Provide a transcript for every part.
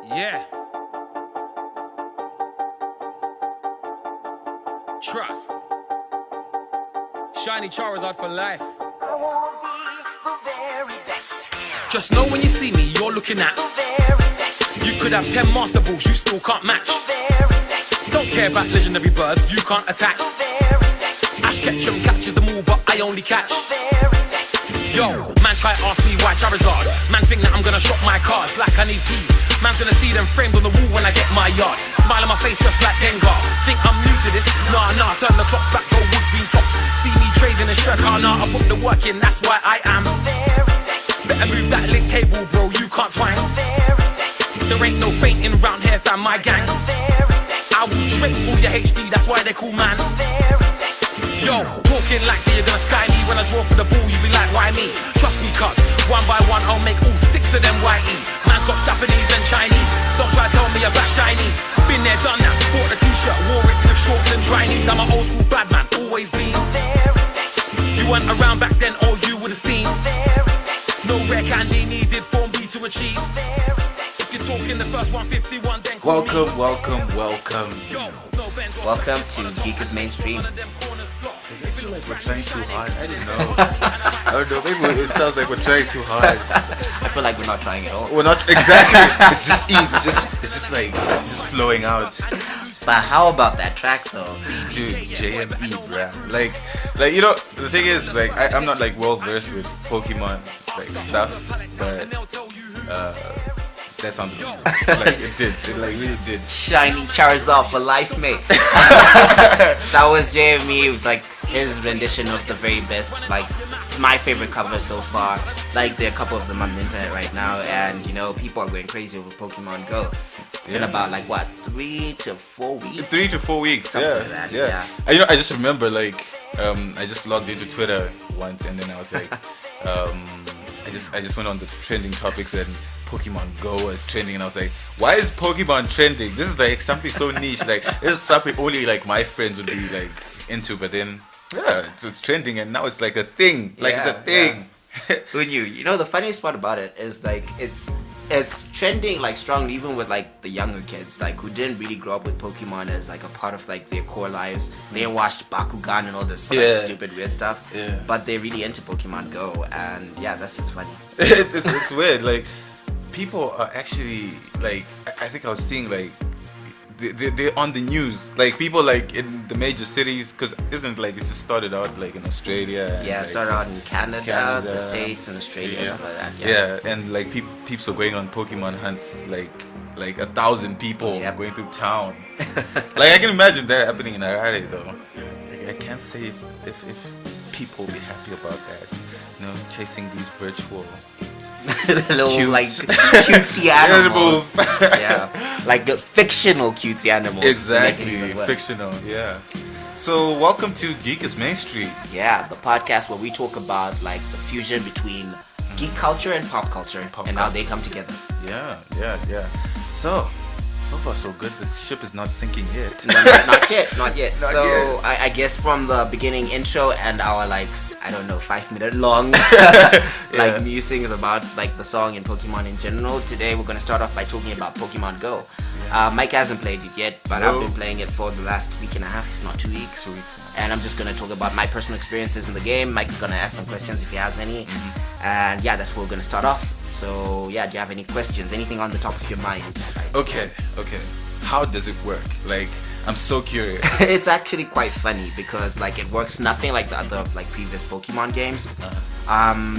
Yeah. Trust. Shiny Charizard for life. I wanna be the very best. Just know when you see me, you're looking at The very best. You could have 10 master balls, you still can't match. The very best. Don't care about legendary birds, you can't attack. The very best. Ash Ketchum catches them all, but I only catch. The very best. Yo, man try ask me why Charizard. Man think that I'm gonna shop my cards like I need peas. Man's gonna see them framed on the wall when I get my yard. Smile on my face just like Gengar. Think I'm new to this? Nah, turn the clocks back, go wood green tops. See me trading in shirt, nah, I put the work in, that's why I am. The very best. Better move that link cable, bro, you can't twang. The very best. There ain't no fainting round here, fam, my gangs. The very best. I will straight for your HP, that's why they call man. The very best. Yo, talking like say you're gonna sky me. When I draw for the ball, you be like, why me? Trust me, cuz one by one I'll make all 6 of them YE. Man's got Japanese and Chinese. Don't try to tell me about Chinese. Been there, done that. Bought a t-shirt, wore it with shorts and dry knees. I'm an old school bad man, always been. The very best. You weren't around back then, or you would've seen. The very best. No rare candy needed for me to achieve. The very best. If you're talking the first 151, then call me. Welcome. Yo, no Benz or Welcome Skrillex-Purple. to Geek Is Mainstream. None of them corners flop. I feel like we're trying too hard. I don't know. I don't know. Maybe it sounds like we're trying too hard. I feel like we're not trying at all. We're not exactly. It's just ease. It's just like just flowing out. But how about that track though? Dude, JME, bruh. Like you know, the thing is, like I'm not like well versed with Pokemon like stuff, but that sounded awesome. Like it did. It like really did. Shiny Charizard for life, mate. That was JME with like his rendition of the very best, like my favorite cover so far. Like there are a couple of them on the internet right now, and you know people are going crazy over Pokemon Go. It's been about like what 3 to 4 weeks. 3 to 4 weeks. Something Yeah, like that, yeah. yeah. And, you know, I just remember like I just logged into Twitter once, and then I was like, I just went on the trending topics, and Pokemon Go was trending, and I was like, why is Pokemon trending? This is like something so niche. Like this is something only like my friends would be like into, but then yeah, it's trending, and now it's like a thing. Like it's a Yeah, thing. Who knew? You know the funniest part about it is like it's trending like strongly even with like the younger kids like who didn't really grow up with Pokemon as like a part of like their core lives. They watched Bakugan and all this like, stupid weird stuff. Yeah. But they're really into Pokemon Go, and yeah, that's just funny. it's weird. Like people are actually like I think I was seeing like they're on the news, like people like in the major cities, because isn't like it just started out like in Australia and, Yeah, it like, started out in Canada, Canada, the States, and Australia, yeah. stuff like that. Yeah, and like peeps are going on Pokemon hunts, like 1,000 people Yep. going through town. Like I can imagine that happening in Harare though. Like, I can't say if people will be happy about that. You know, chasing these virtual Little Cute. like cutesy animals. animals. Yeah, like the fictional cutesy animals. to make it Exactly, even worse. fictional. Yeah. So welcome to Geek Is Mainstream. Yeah, the podcast where we talk about like the fusion between geek culture and pop culture and how they come together. Yeah. So far so good. This ship is not sinking yet. No, not yet. Not So yet. I guess from the beginning intro and our like I don't know 5-minute long like musings about like the song and Pokemon in general. Today we're gonna start off by talking about Pokemon Go. Mike hasn't played it yet, but I've been playing it for the last week and a half, not 2 weeks. 2 weeks. And I'm just gonna talk about my personal experiences in the game. Mike's gonna ask some questions if he has any. And yeah, that's where we're gonna start off. So yeah, do you have any questions? Anything on the top of your mind? Okay. How does it work? Like, I'm so curious. It's actually quite funny because like it works nothing like the other like previous Pokemon games.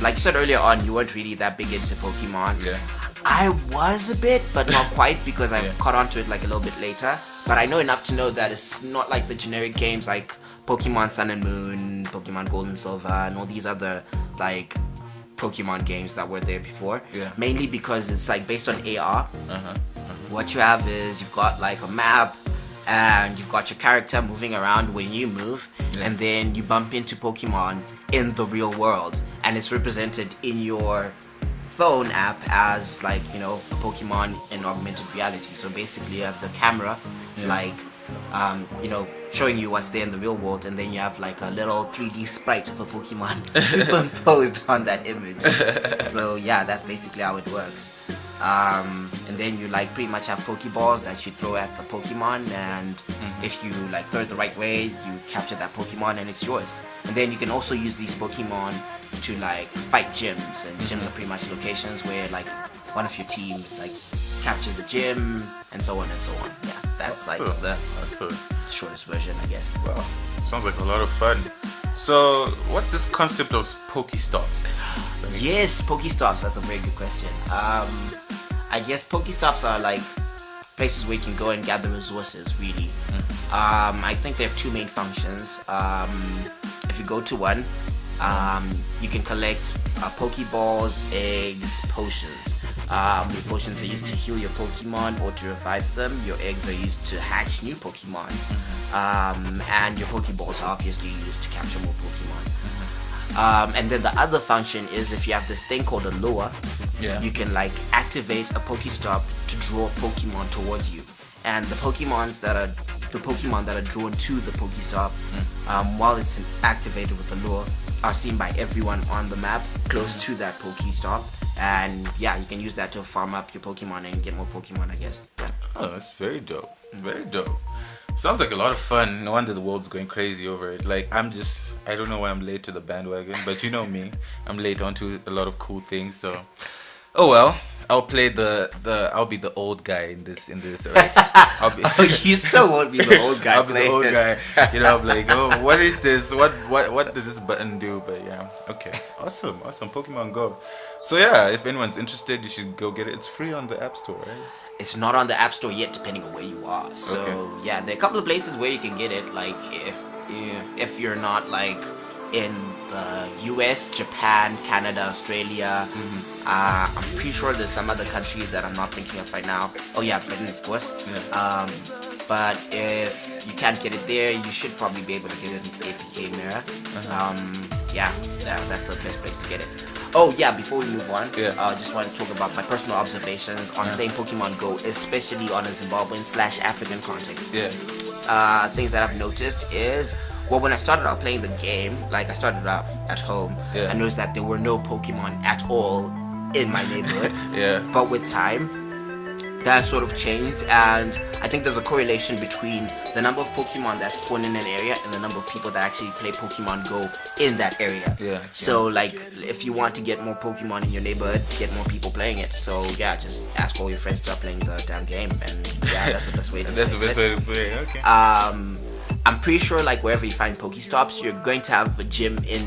Like you said earlier on, you weren't really that big into Pokemon. Yeah. I was a bit, but not quite because I Yeah. caught on to it like a little bit later. But I know enough to know that it's not like the generic games like Pokemon Sun and Moon, Pokemon Gold and Silver, and all these other like Pokemon games that were there before. Yeah. Mainly because it's like based on AR. What you have is you've got like a map and you've got your character moving around when you move, and then you bump into Pokemon in the real world, and it's represented in your phone app as like, you know, a Pokemon in augmented reality. So basically you have the camera like you know, showing you what's there in the real world, and then you have like a little 3D sprite of a Pokemon superimposed on that image. So yeah, that's basically how it works. And then you like pretty much have Pokeballs that you throw at the Pokemon, and if you like throw it the right way, you capture that Pokemon and it's yours. And then you can also use these Pokemon to like fight gyms, and gyms are pretty much locations where like one of your teams like captures a gym and so on and so on. Yeah, that's like the shortest version, I guess. Wow, sounds like a lot of fun. So, what's this concept of Pokestops? Yes, Pokestops. That's a very good question. I guess Pokestops are like places where you can go and gather resources. Really, I think they have two main functions. If you go to one, you can collect Pokeballs, eggs, potions. Your potions are used to heal your Pokemon or to revive them. Your eggs are used to hatch new Pokemon. And your Pokeballs are obviously used to capture more Pokemon. And then the other function is if you have this thing called a lure, you can like activate a Pokestop to draw Pokemon towards you. And the Pokemon that are drawn to the Pokestop, while it's activated with the lure, are seen by everyone on the map close to that Pokestop. And yeah, you can use that to farm up your Pokemon and get more Pokemon, I guess. Yeah. Oh, that's very dope. Very dope. Sounds like a lot of fun. No wonder the world's going crazy over it. Like, I don't know why I'm late to the bandwagon, but you know me. I'm late onto a lot of cool things, so. Oh well, I'll play I'll be the old guy in this. Like, You still won't be the old guy. I'll be the old guy. You know, I'm like, oh, what is this? What does this button do? But yeah, okay, awesome. Pokemon Go. So yeah, if anyone's interested, you should go get it. It's free on the App Store, right? It's not on the App Store yet, depending on where you are. So yeah, there are a couple of places where you can get it. Like if you're not like in the US, Japan, Canada, Australia. I'm pretty sure there's some other country that I'm not thinking of right now. Oh yeah, Britain, of course. Yeah. But if you can't get it there, you should probably be able to get it in APK Mirror. Yeah, that's the best place to get it. Oh yeah, before we move on, I just want to talk about my personal observations on playing Pokemon Go, especially on a Zimbabwean/African context. Things that I've noticed is, well, when I started out playing the game, like I started off at home, I noticed that there were no Pokemon at all in my neighborhood. But with time, that sort of changed, and I think there's a correlation between the number of Pokemon that's spawned in an area and the number of people that actually play Pokemon Go in that area. So like, if you want to get more Pokemon in your neighborhood, get more people playing it. So yeah, just ask all your friends to start playing the damn game, and yeah, that's the best way to That's the best way to play. Okay. I'm pretty sure like wherever you find Pokestops, you're going to have a gym in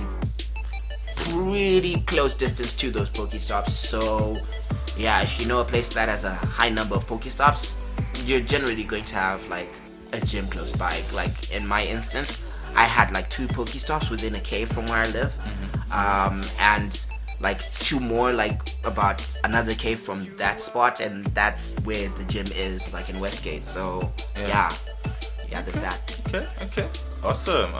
pretty close distance to those Pokestops. So yeah, if you know a place that has a high number of Pokestops, you're generally going to have like a gym close by. Like in my instance, I had like 2 Pokestops within a cave from where I live, and like 2 more like about another cave from that spot, and that's where the gym is, like in Westgate. So yeah, there's that. Okay. Awesome.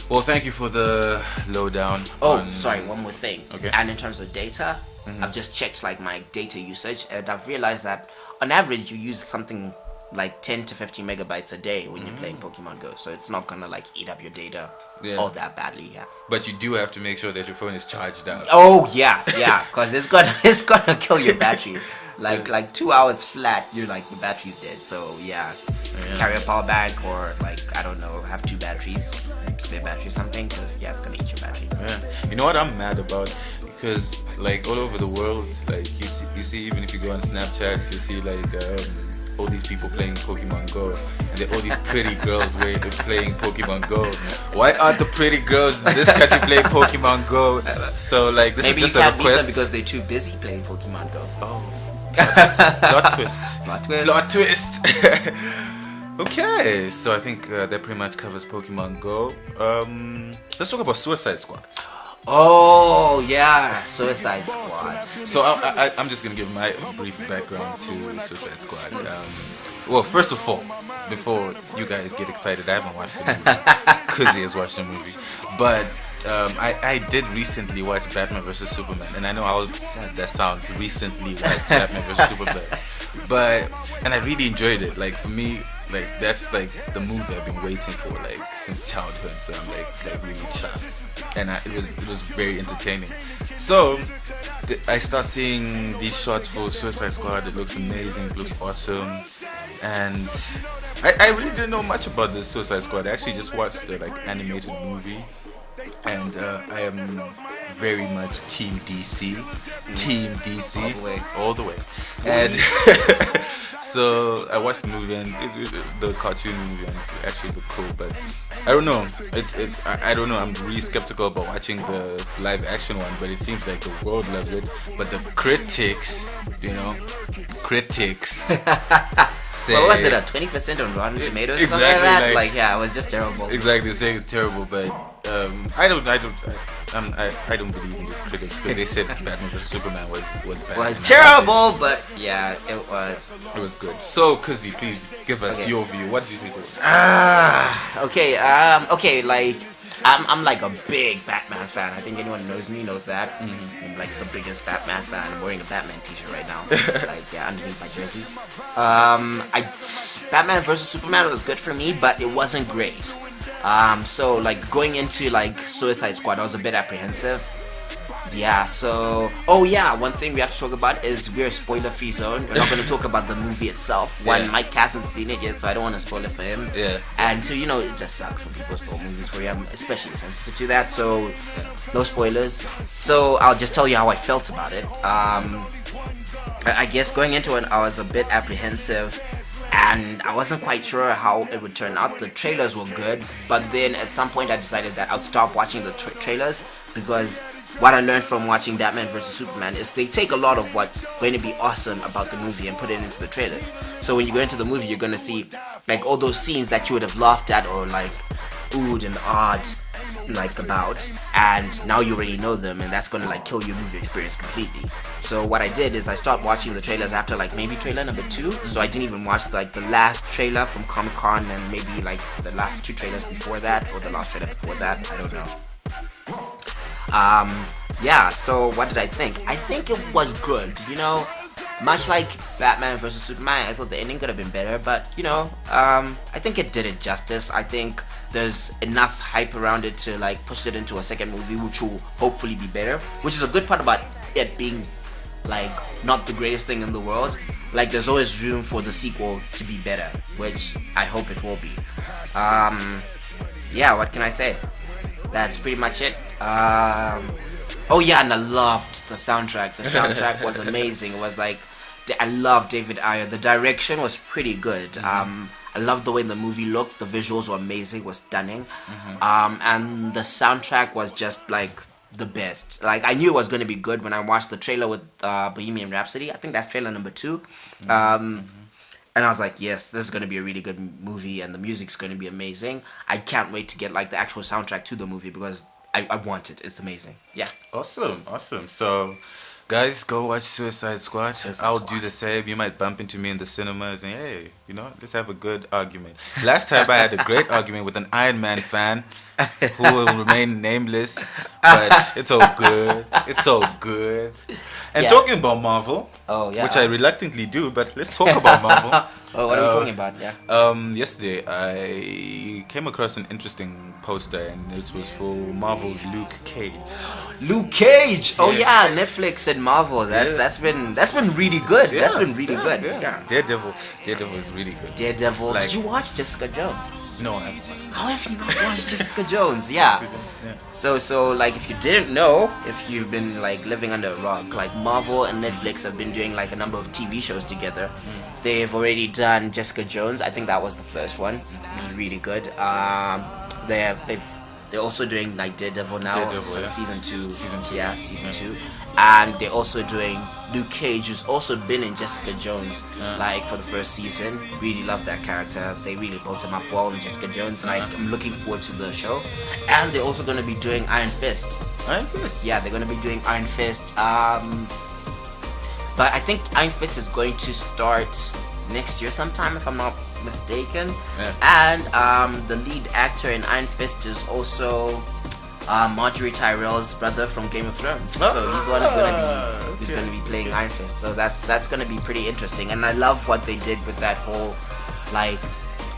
Well, thank you for the lowdown. Sorry, one more thing. Okay. And in terms of data, I've just checked like my data usage, and I've realized that on average you use something like 10 to 15 megabytes a day when you're playing Pokemon Go. So it's not gonna like eat up your data all that badly. But you do have to make sure that your phone is charged out. Oh yeah, because it's gonna kill your battery. Like 2 hours flat, you're like, your battery's dead. So yeah, carry a power bank, or like, I don't know, have 2 batteries, spare battery or something, because yeah, it's gonna eat your battery. You know what I'm mad about? Because like all over the world, like you see even if you go on Snapchat, you see like all these people playing Pokemon Go, and there are all these pretty girls playing Pokemon Go. Why aren't the pretty girls in this country playing Pokemon Go? So like, this Maybe is just you a can't beat them request. because they're too busy playing Pokemon Go. Plot twist. Plot twist. Okay, so I think that pretty much covers Pokemon Go. Let's talk about Suicide Squad. Oh yeah, Suicide Squad. So I'm just gonna give my brief background to Suicide Squad. Well, first of all, before you guys get excited, I haven't watched the movie. Kuzzy has watched the movie, but I did recently watch Batman vs Superman, and I know how sad that sounds. Recently watched Batman vs Superman, and I really enjoyed it. Like for me, like that's like the movie I've been waiting for like since childhood. So I'm like really chuffed. and it was very entertaining. So I start seeing these shots for Suicide Squad. It looks amazing. It looks awesome, and I really didn't know much about the Suicide Squad. I actually just watched the animated movie, and I am very much Team DC. Team DC all the way. And so I watched the movie, and the cartoon movie, and it actually looked cool. But I don't know. I don't know. I'm really skeptical about watching the live action one, but it seems like the world loves it. But the critics, say, what was it, a 20% on Rotten Tomatoes? Exactly, something like that? It was just terrible. Exactly, saying it's terrible, but I don't believe in these critics because they said Batman vs Superman was bad. Was terrible, but yeah, it was. It was good. So, Kuzi, please give us your view. What do you think it was? Okay, like I'm like a big Batman fan. I think anyone knows me knows that. I'm like the biggest Batman fan. I'm wearing a Batman t-shirt right now. Underneath my jersey. Batman vs Superman was good for me, but it wasn't great. So like going into like Suicide Squad, I was a bit apprehensive. Yeah, so one thing we have to talk about is we're a spoiler-free zone. We're not going to talk about the movie itself. One, Mike hasn't seen it yet, so I don't want to spoil it for him. Yeah. And two, it just sucks when people spoil movies for you. I'm especially sensitive to that, so no spoilers. So I'll just tell you how I felt about it. I guess going into it, I was a bit apprehensive, and I wasn't quite sure how it would turn out. The trailers were good, but then at some point I decided that I'll stop watching the trailers, because what I learned from watching Batman vs Superman is they take a lot of what's going to be awesome about the movie and put it into the trailers. So when you go into the movie, you're going to see like all those scenes that you would have laughed at or like oohed and awed like about, and now you already know them, and that's going to like kill your movie experience completely. So what I did is I stopped watching the trailers after like maybe trailer number 2. So I didn't even watch like the last trailer from Comic-Con and maybe like the last 2 trailers before that, or the last trailer before that, I don't know. So what did I think? I think it was good, much like Batman vs Superman. I thought the ending could have been better, but I think it did it justice. I think there's enough hype around it to like push it into a second movie, which will hopefully be better, which is a good part about it being like not the greatest thing in the world. Like there's always room for the sequel to be better, which I hope it will be. What can I say? That's pretty much it. And I loved the soundtrack. The soundtrack was amazing. It was like, I love David Ayer. The direction was pretty good. I loved the way the movie looked. The visuals were amazing, was stunning. And the soundtrack was just like the best. Like I knew it was going to be good when I watched the trailer with Bohemian Rhapsody. I think that's trailer number 2. And I was like, yes, this is going to be a really good movie, and the music's going to be amazing. I can't wait to get like the actual soundtrack to the movie, because I want it. It's amazing. Yeah. Awesome. So, guys, go watch Suicide Squad. I'll do the same. You might bump into me in the cinemas and hey, let's have a good argument. Last time I had a great argument with an Iron Man fan who will remain nameless, but it's all good. It's all good. And talking about Marvel, which I reluctantly do, but let's talk about Marvel. What are we talking about? Yeah. Yesterday I came across an interesting poster, and it was for Marvel's Luke Cage. Luke Cage. Oh yeah, Netflix and Marvel. That's been really good. Yeah, that's been really good. Yeah. Daredevil is really good. Daredevil. Did you watch Jessica Jones? No, I haven't watched it. How have you not watched Jessica Jones? Yeah. So like if you didn't know, if you've been like living under a rock, like Marvel and Netflix have been doing like a number of TV shows together. They've already done Jessica Jones. I think that was the first one. It was really good. They're also doing like Daredevil now. Season 2. Yeah, season 2. And they're also doing Luke Cage, who's also been in Jessica Jones like for the first season. Really love that character. They really built him up well in Jessica Jones, and I'm looking forward to the show. And they're also going to be doing Iron Fist. Iron Fist? Yeah, they're going to be doing Iron Fist. But I think Iron Fist is going to start next year sometime, if I'm not mistaken. And the lead actor in Iron Fist is also Marjorie Tyrell's brother from Game of Thrones. So he's the one who's going to be playing Iron Fist. So that's going to be pretty interesting. And I love what they did with that whole like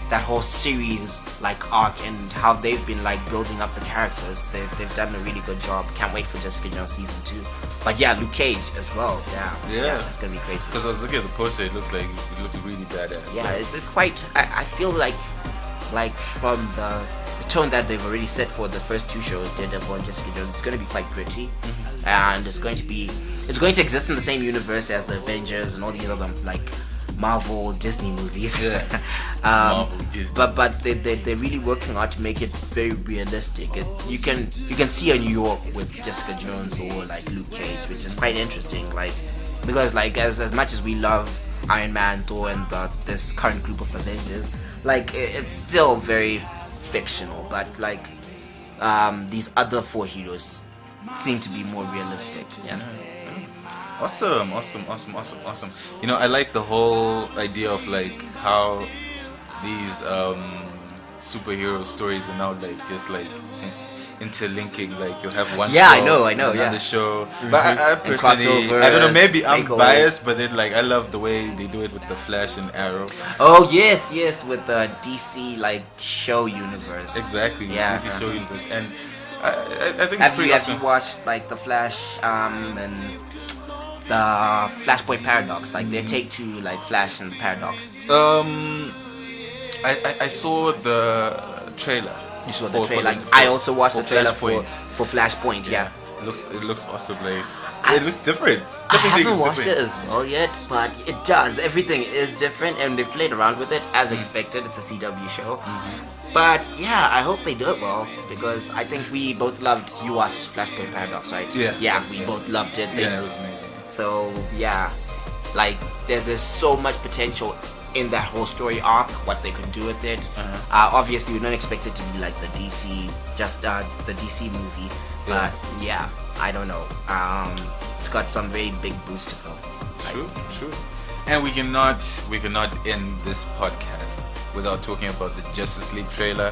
that whole series like arc and how they've been like building up the characters. They've done a really good job. Can't wait for Jessica Jones season 2. But yeah, Luke Cage as well. Yeah, that's gonna be crazy. Because I was looking at the poster, it looks really badass. Yeah, it's quite. I feel like from the tone that they've already set for the first 2 shows, Daredevil and Jessica Jones, it's gonna be quite gritty, and it's going to exist in the same universe as the Avengers and all these other like Marvel Disney movies. Yeah. Marvel, Disney. But they're really working hard to make it very realistic. You can see a New York with Jessica Jones or like Luke Cage, which is quite interesting. Like because like as much as we love Iron Man, Thor, and this current group of Avengers, like it's still very fictional. But like these other 4 heroes seem to be more realistic. Yeah. Awesome. You know, I like the whole idea of like how these superhero stories are now like just like interlinking. Like you have one show, I know, another yeah. show. But I personally, I don't know, maybe I'm biased, but then like I love the way they do it with the Flash and Arrow. Oh yes, with the DC like show universe. Exactly, Yeah. DC show universe, and I think Have you watched like the Flash and the Flashpoint Paradox, like their take to like Flash and the Paradox? I saw the trailer. You saw the trailer. I also watched the trailer for Flashpoint. Yeah. It looks awesome. Like it looks different. I haven't watched it as well yet, but it does. Everything is different, and they've played around with it as expected. It's a CW show. But yeah, I hope they do it well, because I think we both loved. You watched Flashpoint Paradox, right? Yeah. We both loved it. Yeah, it was amazing. So yeah, like there's so much potential in that whole story arc, what they could do with it. Obviously, we don't expect it to be like the DC, just the DC movie. But yeah, I don't know. It's got some very big boots to fill. True. And we cannot end this podcast without talking about the Justice League trailer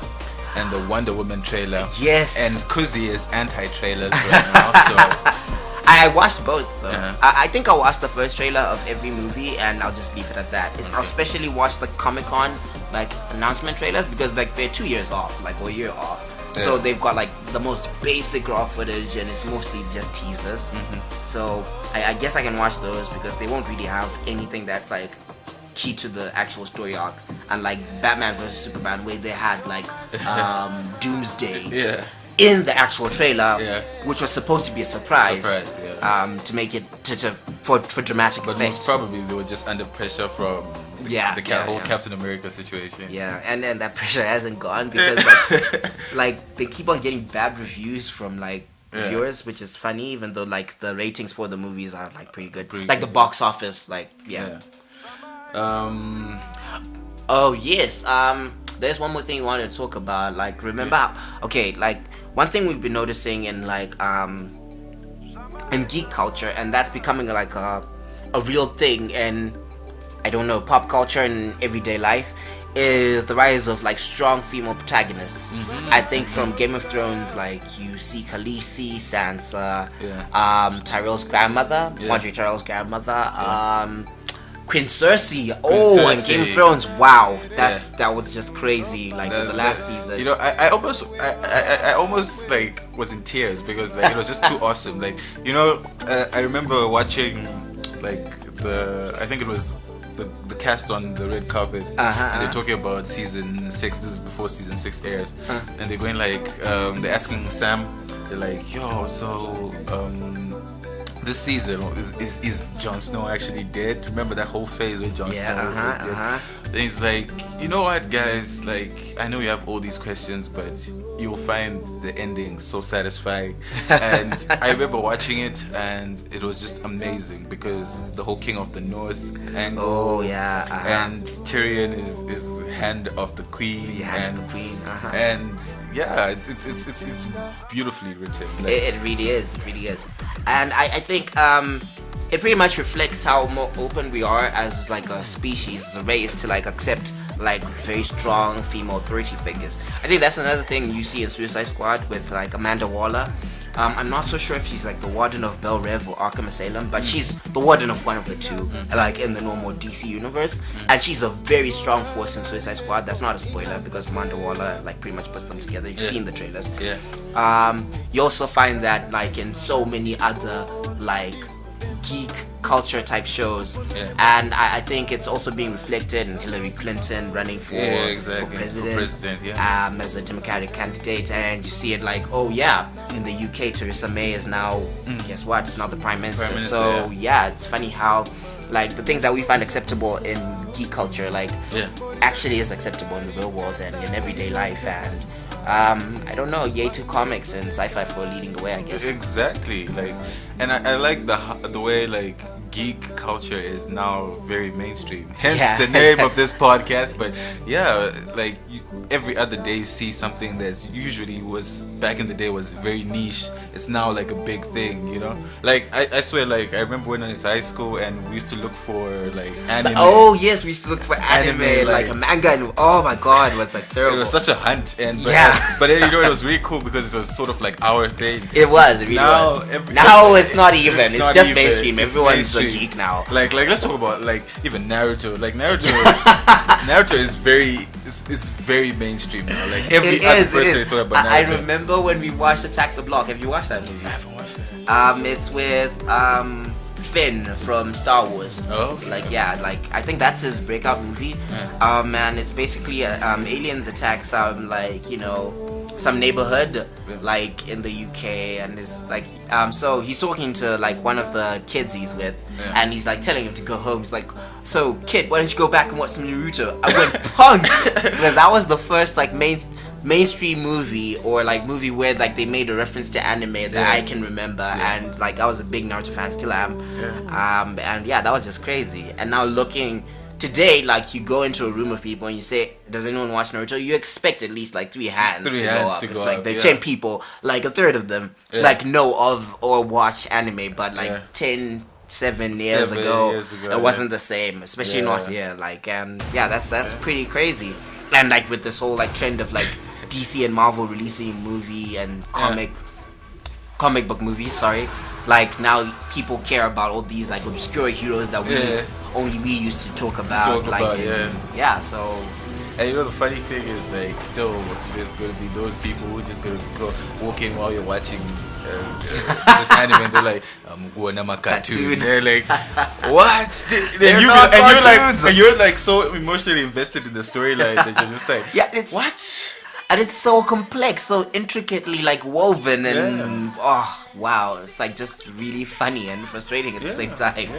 and the Wonder Woman trailer. Yes. And Kuzi is anti-trailers right now, so. I watched both though. I think I watched the first trailer of every movie, and I'll just leave it at that. I'll especially watch the Comic-Con like announcement trailers, because like they're 2 years off, like or a year off. So they've got like the most basic raw footage, and it's mostly just teasers. So I guess I can watch those, because they won't really have anything that's like key to the actual story arc. And like Batman vs Superman, where they had like Doomsday in the actual trailer, which was supposed to be a surprise, to make it for dramatic effect. But most probably they were just under pressure from the whole Captain America situation. Yeah, and then that pressure hasn't gone, because like they keep on getting bad reviews from like viewers, which is funny, even though like the ratings for the movies are like pretty good. The box office, like oh yes, there's one more thing we wanted to talk about. Like, remember like one thing we've been noticing in like in geek culture, and that's becoming like a real thing in, I don't know, pop culture and everyday life, is the rise of like strong female protagonists. I think from Game of Thrones, like you see Khaleesi, Sansa, Tyrell's grandmother, Marjorie Tyrell's grandmother, Queen Cersei. And Game of Thrones. Wow, that was just crazy. Like in the last season, you know, I almost like was in tears, because like it was just too awesome. Like, you know, I remember watching like I think it was the cast on the red carpet, and they're talking about season 6. This is before season 6 airs, and they're going like they're asking Sam, they're like, yo, so this season is Jon Snow actually dead? Remember that whole phase where Jon Snow was dead? Then he's like, you know what, guys, like I know you have all these questions, but you'll find the ending so satisfying. And I remember watching it, and it was just amazing, because the whole King of the North angle, and Tyrion is hand of the Queen, and it's beautifully written. Like, it really is. And I think it pretty much reflects how more open we are as like a species, as a race, to like accept like very strong female authority figures. I think that's another thing you see in Suicide Squad with like Amanda Waller. I'm not so sure if she's like the warden of Bell Rev or Arkham Asylum, but she's the warden of one of the two, like in the normal DC universe, and she's a very strong force in Suicide Squad. That's not a spoiler because Amanda Waller like pretty much puts them together. You've seen the trailers. You also find that like in so many other like geek culture type shows, and I think it's also being reflected in Hillary Clinton running for president, as a Democratic candidate, and you see it like, oh yeah, in the UK Theresa May is now guess what, it's now the Prime Minister. So yeah, it's funny how like the things that we find acceptable in geek culture like actually is acceptable in the real world and in everyday life. And I don't know, yay to comics and sci-fi for leading the way, I guess. Exactly, like, and I like the way like geek culture is now very mainstream. Hence the name of this podcast. But yeah, like every other day you see something that's usually was back in the day was very niche. It's now like a big thing, you know. Like I swear, like I remember when I was in high school and we used to look for like anime. Oh yes, we used to look for anime like a manga, and oh my god, it was like terrible. It was such a hunt, and but then, you know, it was really cool because it was sort of like our thing. It really was. Now it's not even. It's just even. Mainstream. Everyone's a geek now. Like let's talk about like even Naruto. Like Naruto is very mainstream now. Like every other person is talking about Naruto. I remember when we watched Attack the Block. Have you watched that movie? I haven't watched it. It's with Finn from Star Wars. Oh, okay. Like like I think that's his breakout movie. And it's basically aliens attack some like, you know, some neighborhood like in the UK, and it's like so he's talking to like one of the kids he's with, and he's like telling him to go home. He's like, so kid, why don't you go back and watch some Naruto? I went punk because that was the first like mainstream movie or like movie where like they made a reference to anime that I can remember, and like I was a big Naruto fan, still am. And yeah, that was just crazy. And now looking today, like you go into a room of people and you say, does anyone watch Naruto? You expect at least like three hands to go up. Like the 10 people, like a third of them like know of or watch anime, but like 7 years ago it wasn't the same, especially not here. Like, and that's pretty crazy. And like with this whole like trend of like DC and Marvel releasing movie and comic book movies, like now people care about all these like obscure heroes that only we used to talk about. So. And you know the funny thing is like still there's gonna be those people who just gonna go walk in while you're watching this anime and they're like, I'm going to my cartoon. They're like, what? You're like so emotionally invested in the storyline that you're just like, it's what? And it's so complex, so intricately like woven, and oh wow, it's like just really funny and frustrating at the same time.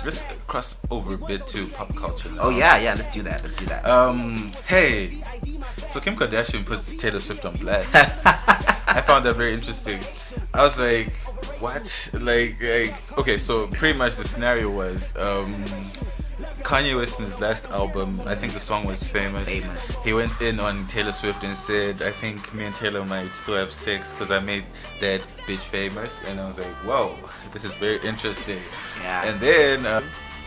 Let's cross over a bit to pop culture now. Oh yeah, let's do that. Hey, so Kim Kardashian puts Taylor Swift on blast. I found that very interesting. I was like, what? Like okay, so pretty much the scenario was Kanye West in his last album, I think the song was Famous. He went in on Taylor Swift and said, I think me and Taylor might still have sex because I made that bitch famous. And I was like, whoa, this is very interesting. Yeah. And then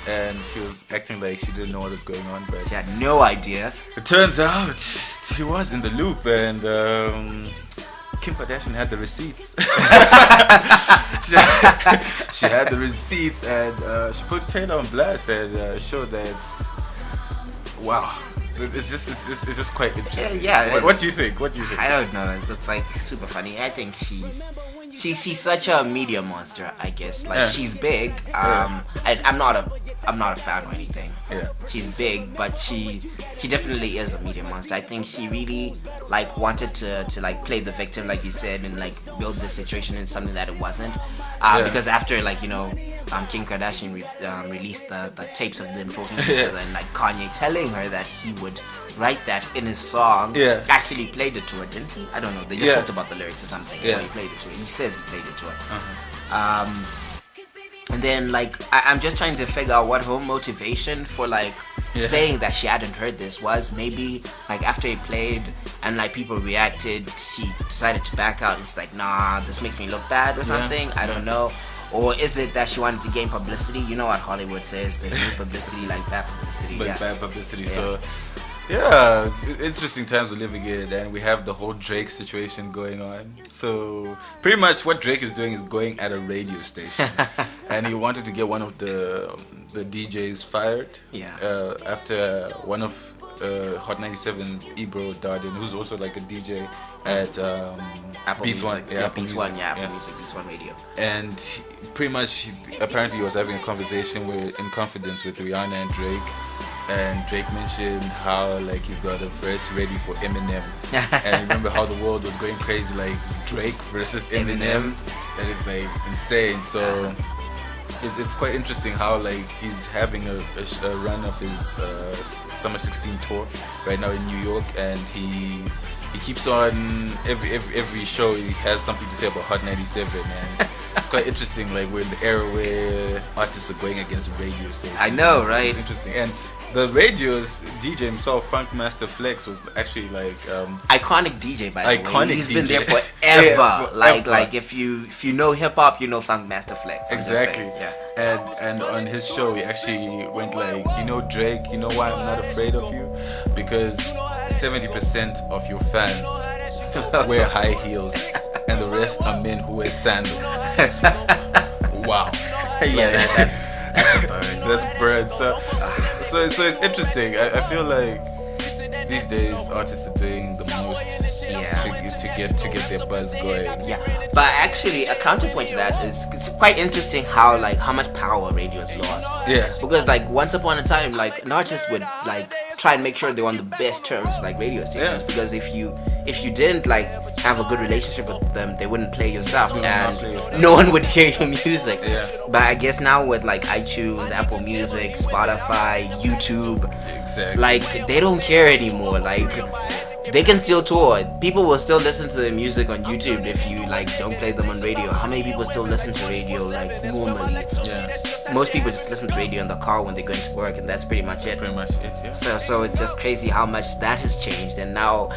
and she was acting like she didn't know what was going on, but she had no idea. It turns out she was in the loop, and Kim Kardashian had the receipts. She had the receipts, and she put Taylor on blast and showed that. Wow, it's just quite interesting. What do you think? I don't know. It's like super funny. I think she's such a media monster, I guess. Like she's big. I'm not a fan or anything. She's big, but she definitely is a media monster. I think she really like wanted to like play the victim, like you said, and like build the situation into something that it wasn't. Because after like, you know, Kim Kardashian released the tapes of them talking to each other, and like Kanye telling her that he would write that in his song. Actually played it to her, didn't he? I don't know. They just talked about the lyrics or something. He played it to her. He says he played it to her. And then like I'm just trying to figure out what her motivation for like saying that she hadn't heard this was. Maybe like after he played and like people reacted, she decided to back out and it's like, nah, this makes me look bad or something. I don't know. Or is it that she wanted to gain publicity? You know what Hollywood says, there's good publicity like bad publicity. Bad publicity. So Yeah, it's interesting times we're living in, and we have the whole Drake situation going on. So pretty much what Drake is doing is going at a radio station, and he wanted to get one of the DJs fired. Yeah. After one of Hot 97's Ebro Darden, who's also like a DJ at Apple Beats Music. One. Yeah, Beats One. Yeah, Apple yeah. Music, Beats One Radio. And pretty much, apparently, he was having a conversation in confidence with Rihanna and Drake. And Drake mentioned how like he's got a verse ready for Eminem. And remember how the world was going crazy, like Drake versus Eminem. That is like insane. So it's quite interesting how like he's having a run of his Summer 16 tour right now in New York, and he keeps on every show he has something to say about Hot 97, and it's quite interesting. Like we're in the era where artists are going against radio stations. I know, right? It's interesting. And the radio's DJ himself, Funkmaster Flex, was actually like iconic DJ by the way. Iconic He's been DJ. there forever. Yeah, forever. Like if you know hip hop, you know Funkmaster Flex. I'm just exactly. saying, yeah. And on his show, he actually went like, you know, Drake, you know why I'm not afraid of you? Because 70% of your fans wear high heels, and the rest are men who wear sandals. Wow. Yeah, That's bird. So it's interesting. I feel like these days artists are doing the most to get their buzz going. Yeah, but actually a counterpoint to that is it's quite interesting how much power radio has lost. Yeah. Because like once upon a time, like an artist would like try and make sure they're on the best terms with like radio stations. Yeah. Because if you didn't like have a good relationship with them, they wouldn't play your stuff, and no one would hear your music. Yeah. But I guess now with like iTunes, Apple Music, Spotify, YouTube, Exactly. like they don't care anymore. Like they can still tour. People will still listen to their music on YouTube if you like don't play them on radio. How many people still listen to radio like normally? Yeah. Most people just listen to radio in the car when they're going to work, and that's pretty much it. Pretty much it. Yeah. So it's just crazy how much that has changed, and now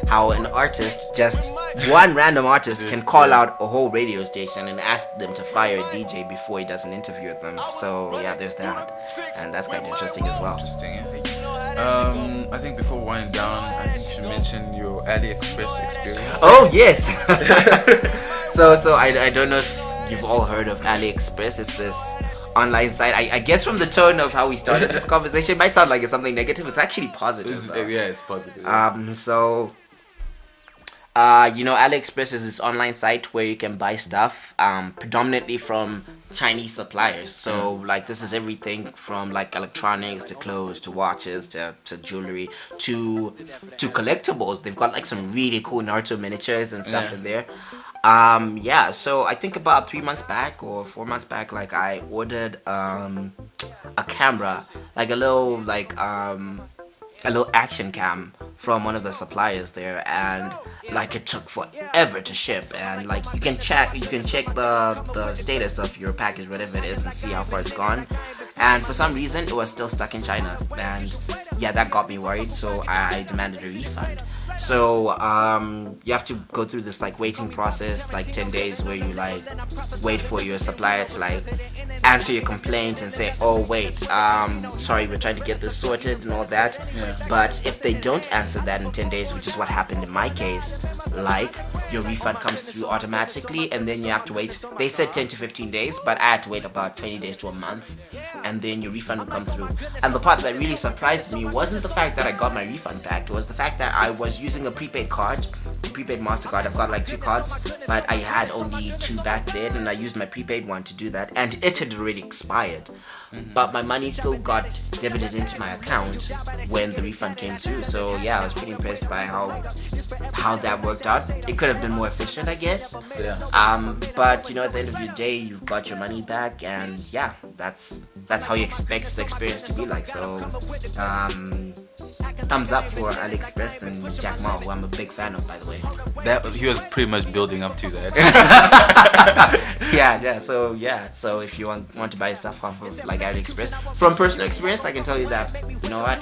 how an artist, just one random artist, can call out a whole radio station and ask them to fire a DJ before he does an interview with them. So yeah, there's that, and that's quite interesting as well. Interesting. Yeah. I think before winding down, I think you should mention your AliExpress experience. Oh yes. so I don't know if you've all heard of AliExpress. It's this online site. I guess from the tone of how we started this conversation, it might sound like it's something negative. It's actually positive. It's positive. AliExpress is this online site where you can buy stuff predominantly from Chinese suppliers. So like this is everything from like electronics to clothes to watches to jewelry to collectibles. They've got like some really cool Naruto miniatures and stuff in there. So I think about 3 months back or 4 months back, like I ordered a camera, like a little action cam from one of the suppliers there, and like it took forever to ship, and like you can check the status of your package, whatever it is, and see how far it's gone. And for some reason it was still stuck in China, and yeah, that got me worried, so I demanded a refund. So you have to go through this like waiting process, like 10 days, where you like wait for your supplier to like answer your complaint and say, oh wait, sorry, we're trying to get this sorted and all that. But if they don't answer that in 10 days, which is what happened in my case, like your refund comes through automatically, and then you have to wait. They said 10 to 15 days, but I had to wait about 20 days to a month, and then your refund will come through. And the part that really surprised me wasn't the fact that I got my refund back. It was the fact that I was using a prepaid card, a prepaid MasterCard. I've got like 2 cards, but I had only 2 back then, and I used my prepaid one to do that, and it had already expired. But my money still got debited into my account when the refund came through. So yeah, I was pretty impressed by how that worked out. It could have been more efficient, I guess. Yeah. But at the end of the day, you've got your money back, and yeah, that's how you expect the experience to be like. So thumbs up for AliExpress and Jack Ma, who I'm a big fan of, by the way. That he was pretty much building up to that. So if you want to buy stuff off of like AliExpress, from personal experience, I can tell you that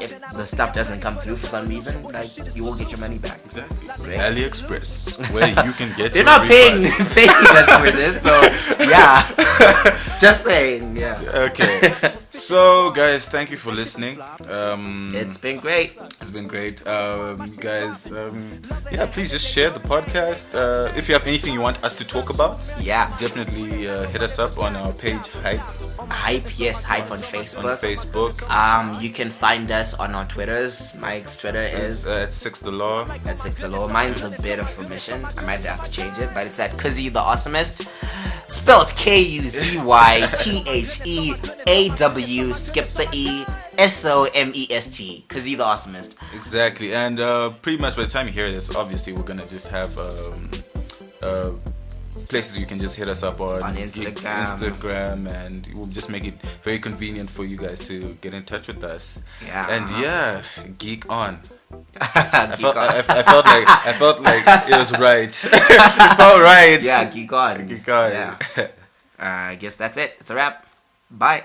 if the stuff doesn't come through for some reason, like you will get your money back. Exactly. Right? AliExpress, where you can get. They're your not paying refund. us for this, so yeah. Just saying, yeah. Okay. So, guys, thank you for listening. It's been great. It's been great, guys. Yeah, please just share the podcast. If you have anything you want us to talk about, Yeah. definitely hit us up on our page Hype Hype on on Facebook. Facebook. You can find us on our Twitters. Mike's Twitter is At Six the Law. at 6 the Law. Mine's a bit of permission. I might have to change it, but it's at Kuzzy the Awesomest. Spelled KUZYTHEAW. Skip the E. SOMEST. Kuzzy the Awesomest. Exactly, and pretty much by the time you hear this, obviously we're gonna just have places you can just hit us up on Instagram, and we'll just make it very convenient for you guys to get in touch with us. Yeah. And yeah, geek on. I I felt like it was right. It felt right. Yeah, geek on. Geek on. Yeah. I guess that's it. It's a wrap. Bye.